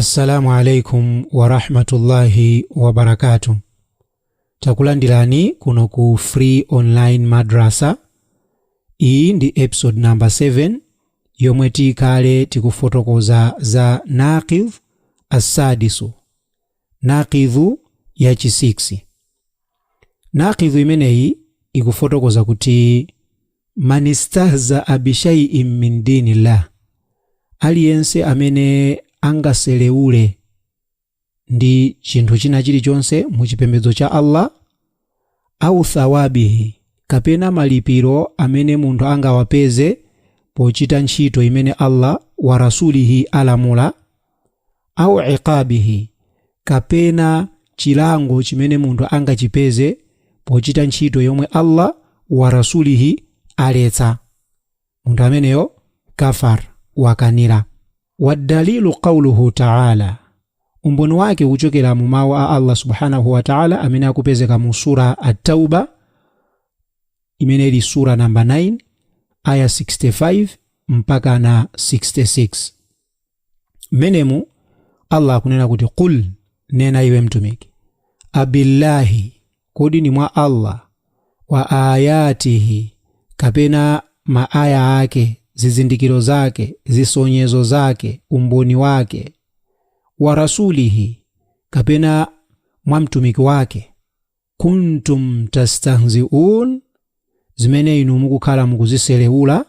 Assalamu alaikum wa rahmatullahi wa barakatuh. Takulandirani kuno ku Free Online Madrasa. Iyi ndi episode number 7 yomwe tikale tikufotokoza za naqidh as-sadisu, naqidhu ya chi6. Naqidhu imeneyi ikufotokoza kuti man istahza bi shay'in min dinillah, aliyense amene angaseleule ndi chinthu china chilichonse mu chipembedzo cha Allah, au thawabihi, kapena malipiro amene munthu angawapeze pochita ntchito imene Allah wa rasulihi alamula, au iqabihi, kapena chilango chimene munthu angachipeze pochita ntchito yomwe Allah wa rasulihi aletsa, munthu ameneyo kafar, wakanira. Wadalilu qawluhu ta'ala, umboni wake uchokera mu mawu a Allah subhanahu wa ta'ala amene akupezeka mu sura at-Tauba imene ili sura number 9 aya 65 mpaka na 66. Menemu Allah akunena kuti qul, nena iwe mtumiki, abillahi, kodi ni mwa Allah, wa ayatihi, kapena maaya ake, zizindikiro zake, zisonyezo zake, umboni wake, wa rasulihi, kapena mwa mtumiki wake, kuntum tastahzi'un, zimene inu mukukhala mukuziseleula,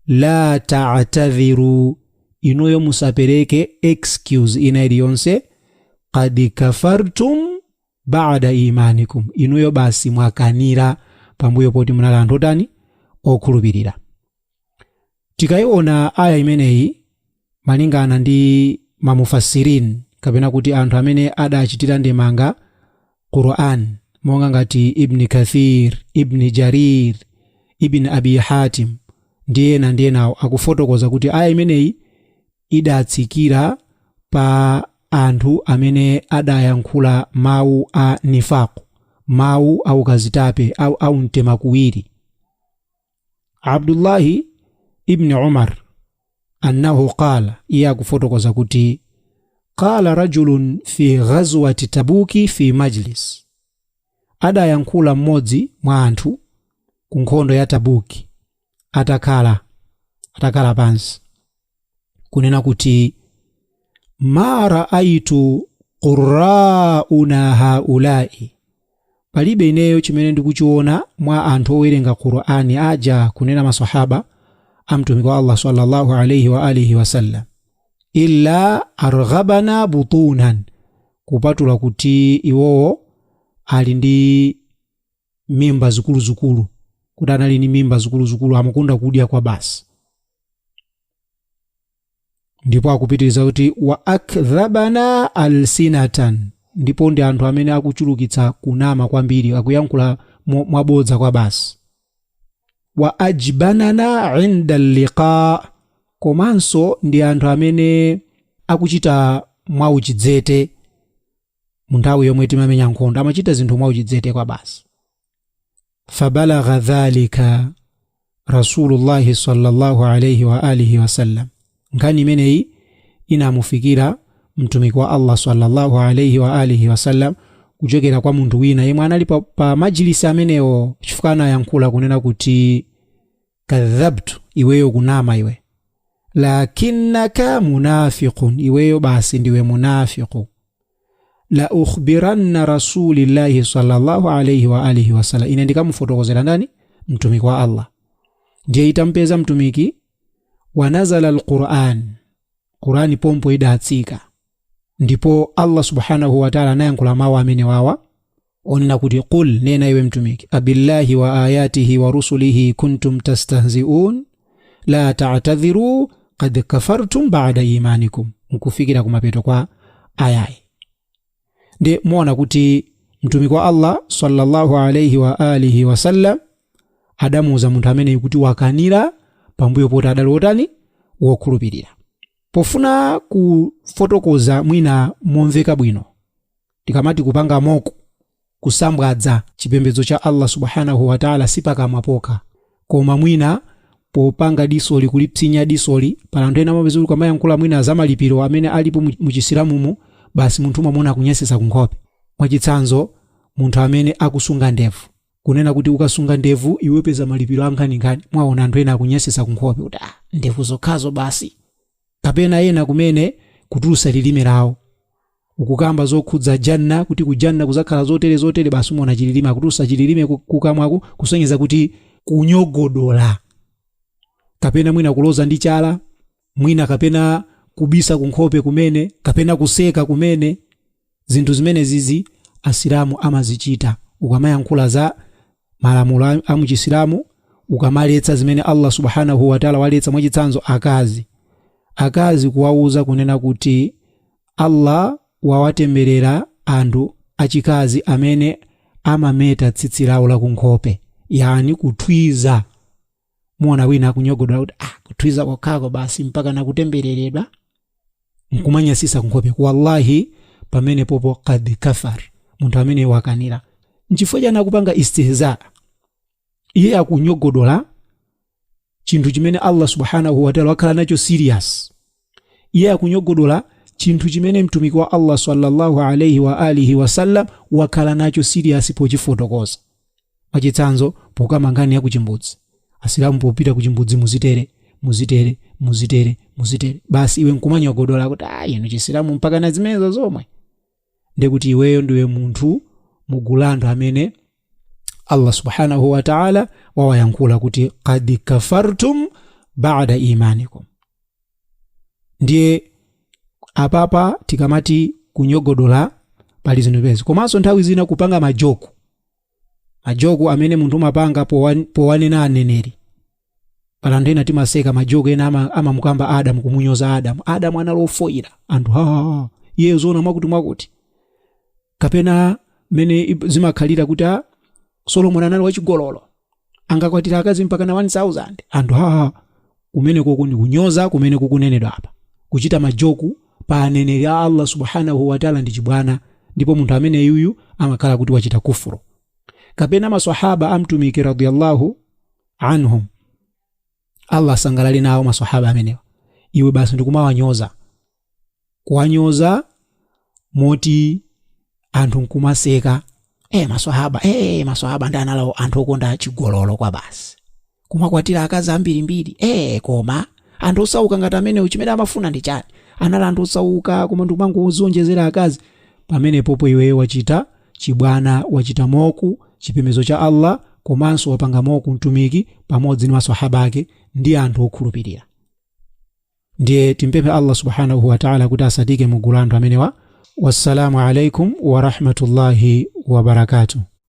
la ta'tadhiru, inuyo musapereke excuse ina iliyonse, qad kafartum ba'da imanikum, inuyo basi mwakanira pambuyo poti munali anthu otani okhulupirira. Tikaiona aya imeneyi malingana ndi mamufassirin, kapena kuti anthu amene adachitira ndemanga Qur'an, monga ngati Ibn Kathir, Ibn Jarir, Ibn Abi Hatim, ndiyena akufotokoza kuti aya imeneyi idatsikira pa anthu amene adayankhula mawu a nifaq, mawu au kazitape au mtema kuwiri. Abdullahi ibn Umar annahu qala, iya kufotokoza kuti qala rajulun fi ghazwati Tabuki fi majlis, adayankhula mmodzi mwa anthu ku nkhondo ya Tabuki atakhala pansi, kunena kuti ma raaitu qurrauna haulai, palibe ineyo chimene ndikuchiona mwa anthu owerenga Qur'ani aja, kunena maswahaba amtumiki wa Allah sallallahu alayhi wa alihi wasallam, illa arghabana butunan, kupatula kuti iwowo ali ndi mimba zikuluzikulu, kuti anali ni mimba zikuluzikulu, amakunda kudya kwa basi. Ndipo akupitiriza kuti wa akdhabana alsinatan, ndipo ndi anthu amene akuchulukitsa kunama kwambiri, akuyankhula mwabodza kwa basi. Wa ajbanana inda liqa, komanso ndi anthu amene akuchita mwauchidzete mu nthawi yomwe timamenya nkhondo, amachita zinthu mwauchidzete kwa basi. Fabalagha dhalika Rasulullahi sallallahu alayhi wa alihi wasallam, nkhani imeneyi inamufikira mtumiki wa Allah sallallahu alayhi wa alihi wasallam kuchokera kwa munthu wina yemwe anali pa majlisi amenewo, chifukwa anayankhula kunena kuti kadhabtu, iweyo kunama iwe, lakinnaka munafiqun, iweyo basi ndiwe munafiqu, la ukhbiranna rasulillahi sallallahu alayhi wa alihi wasallam, ine ndikamufotokozera ndani? Mtumiki wa Allah. Ndiye itampeza mtumiki, wa nazala alquran, Qur'ani pompo idatsika, ndipo Allah subhanahu wa ta'ala anayankhula mawu amene wawa, onena kuti qul, nena iwe mtumiki, abillahi wa ayatihi wa rusulihi kuntum tastahzi'un la ta'tadhiru qad kafartum ba'da imanikum, mkufikira kumapeto kwa ayayi. Ndi muona kuti mtumiki wa Allah sallallahu alayhi wa alihi wasallam adamuza munthu amene kuti wakanira pambuyo poti adali otani wokhulupirira. Pofuna kufotokoza mwina momveka bwino, tikamati kupanga moko, kusambwadza chipembedzo cha Allah subhanahu wa ta'ala sipakamwa poka, koma mwina popanga disoli kulipsinya disoli pala anthu ena amapezeka kwamayankhula mwina za malipiro amene alipo mu chisilamumo basi munthu umamona kunyasisa kunkhope. Mwachitsanzo munthu amene akusunga ndevu kunena kuti ukasunga ndevu iwe peza malipiro ankhani mwaona anthu ena akunyasisa kunkhope kuti ndevu zokhazo basi. Kapena ena kumene kutulusa lilime lawo ukukamba zokhudza janna kuti kujanna kuzakhala zotere basi umona chililime akutulusa chililime kukamwako kusonyeza kuti kunyogodola. Kapena mwina kuloza ndi chala mwina kapena kubisa kunkhope kumene kapena kuseka kumene. Zinthu zimene zizi asilamu amazichita. Ukamayankhula za malamulo a mu chisilamu ukamaletsa zimene Allah subhanahu wa ta'ala waletsa. Mwachitsanzo akazi kuwauza kunena kuti Allah wawatemberera anthu achikazi amene amameta tsitsi lawo la kunkhope, yani kuthwiza. Muona wina kunyogodola kuti kuthwiza kokhako basi mpaka nakutembereredwa nkumanyasisa kunkhope. Wallahi pamene popo kad kafar, munthu amene wakanira. Nchifukwa chani akupanga istihza, iye akunyogodola chinthu chimene Allah subhanahu wa ta'ala wakhala nacho serious. Iye akunyogodola chinthu chimene mtumiki wa Allah sallallahu alayhi wa alihi wasallam wakhala nacho serious pochifotokoza. Mwachitsanzo pokamangani ya kuchimbudzi, asilamu popita kuchimbudzi muzitere basi iwe nkumanyogodola kuti ino chisilamu mpaka na zimenezo zomwe. Ndekuti iweyo ndiwe munthu mugulando amene Allah subhanahu wa ta'ala wawayankhula kuti qad kafartum ba'da imanikum. Ndiye apapa tikamati kunyogodola pali zinthu pezi. Komanso nthawi zina kupanga majoku amene munthu umapanga powanena aneneri. Pala ndena timaseka majoku ena amamukamba Adamu kumunyoza Adamu analofoira anthu iye zona mwakuti kapena mene zimakhalira kuti Solomon anali wachigololo angakwatira akazi mpaka na 1000 anthu kumene koko ndi kunyoza kumene kukunenedwa apa kuchita majoku pa aneneri a Allah subhanahu wa ta'ala ndi chibwana. Ndipo munthu amene yuyu amakhala kuti wachita kufuru. Kapena maswahaba amtumiki radiyallahu anhum, Allah sangalali nawo maswahaba amenewa, iwe basi ndikumawanyoza kuwanyoza moti anthu nkumaseka maswahaba ndi analawo anthu okonda chigololo kwa basi kumakwatira akazi ambirimbiri. Koma anthu osauka ngati amene uchimene amafuna ndi chani? Anala anthu osauka koma ndikumangozonjezera akazi. Pamene popo iwe wachita chibwana, wachita moku chipemezo cha Allah, komanso wapanga moku mtumiki pamodzi ndi maswahaba ake ndi anthu okhulupirira. Ndiye timpemphe Allah subhanahu wa ta'ala kuti asatike mugulando amenewa. Wassalamu alaikum wa rahmatullahi wa barakatuh.